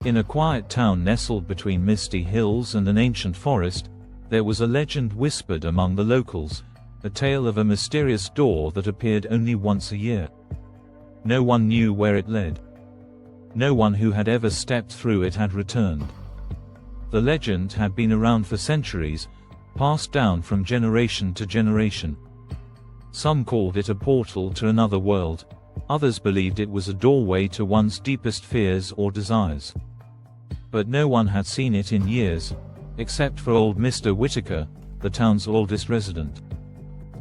In a quiet town nestled between misty hills and an ancient forest, there was a legend whispered among the locals, a tale of a mysterious door that appeared only once a year. No one knew where it led. No one who had ever stepped through it had returned. The legend had been around for centuries, passed down from generation to generation. Some called it a portal to another world, others believed it was a doorway to one's deepest fears or desires. But no one had seen it in years, except for old Mr. Whitaker, the town's oldest resident.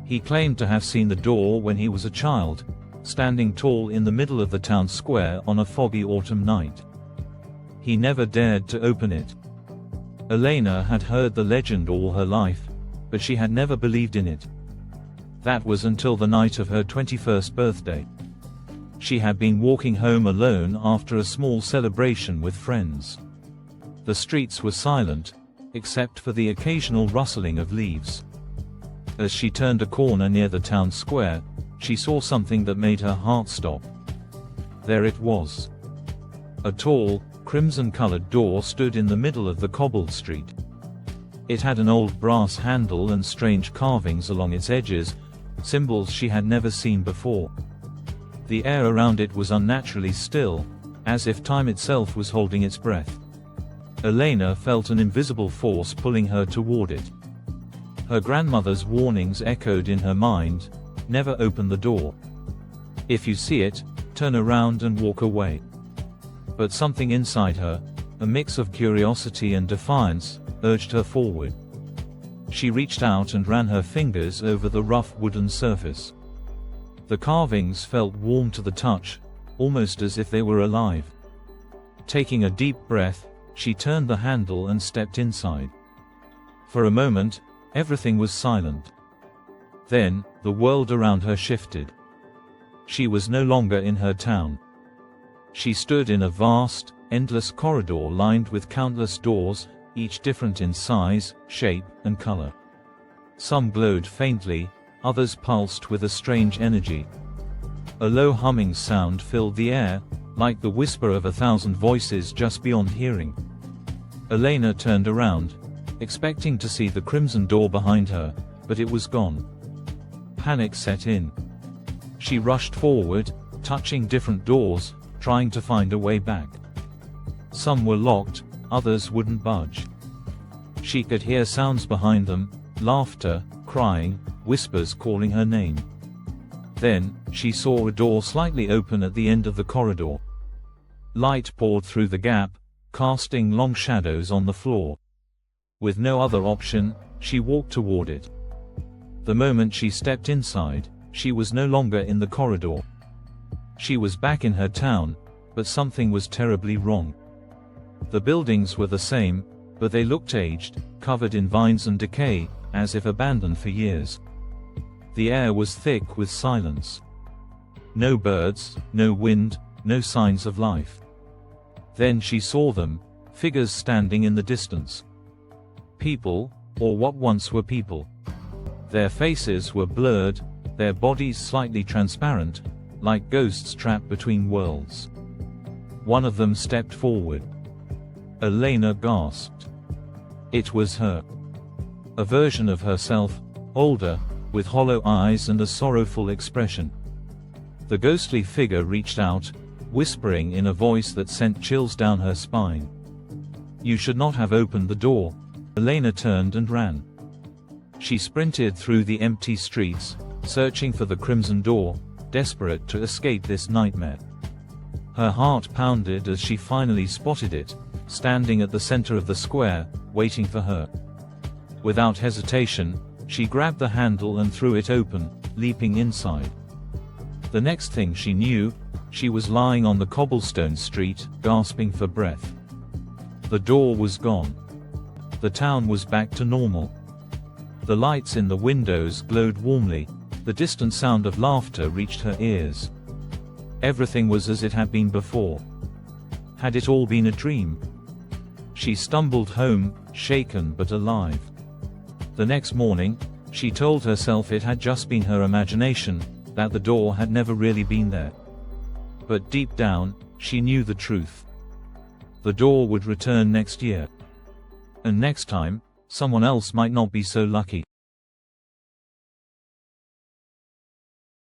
He claimed to have seen the door when he was a child, standing tall in the middle of the town square on a foggy autumn night. He never dared to open it. Elena had heard the legend all her life, but she had never believed in it. That was until the night of her 21st birthday. She had been walking home alone after a small celebration with friends. The streets were silent, except for the occasional rustling of leaves. As she turned a corner near the town square, she saw something that made her heart stop. There it was. A tall, crimson-colored door stood in the middle of the cobbled street. It had an old brass handle and strange carvings along its edges, symbols she had never seen before. The air around it was unnaturally still, as if time itself was holding its breath. Elena felt an invisible force pulling her toward it. Her grandmother's warnings echoed in her mind: never open the door. If you see it, turn around and walk away. But something inside her, a mix of curiosity and defiance, urged her forward. She reached out and ran her fingers over the rough wooden surface. The carvings felt warm to the touch, almost as if they were alive. Taking a deep breath, she turned the handle and stepped inside. For a moment, everything was silent. Then, the world around her shifted. She was no longer in her town. She stood in a vast, endless corridor lined with countless doors, each different in size, shape, and color. Some glowed faintly, others pulsed with a strange energy. A low humming sound filled the air, like the whisper of 1,000 voices just beyond hearing. Elena turned around, expecting to see the crimson door behind her, but it was gone. Panic set in. She rushed forward, touching different doors, trying to find a way back. Some were locked, others wouldn't budge. She could hear sounds behind them, laughter, crying, whispers calling her name. Then, she saw a door slightly open at the end of the corridor. Light poured through the gap, casting long shadows on the floor. With no other option, she walked toward it. The moment she stepped inside, she was no longer in the corridor. She was back in her town, but something was terribly wrong. The buildings were the same, but they looked aged, covered in vines and decay, as if abandoned for years. The air was thick with silence. No birds, no wind, no signs of life. Then she saw them, figures standing in the distance. People, or what once were people. Their faces were blurred, their bodies slightly transparent, like ghosts trapped between worlds. One of them stepped forward. Elena gasped. It was her. A version of herself, older, with hollow eyes and a sorrowful expression. The ghostly figure reached out, whispering in a voice that sent chills down her spine. You should not have opened the door. Elena turned and ran. She sprinted through the empty streets, searching for the crimson door, desperate to escape this nightmare. Her heart pounded as she finally spotted it, standing at the center of the square, waiting for her. Without hesitation, she grabbed the handle and threw it open, leaping inside. The next thing she knew, she was lying on the cobblestone street, gasping for breath. The door was gone. The town was back to normal. The lights in the windows glowed warmly, the distant sound of laughter reached her ears. Everything was as it had been before. Had it all been a dream? She stumbled home, shaken but alive. The next morning, she told herself it had just been her imagination, that the door had never really been there. But deep down, she knew the truth. The door would return next year. And next time, someone else might not be so lucky.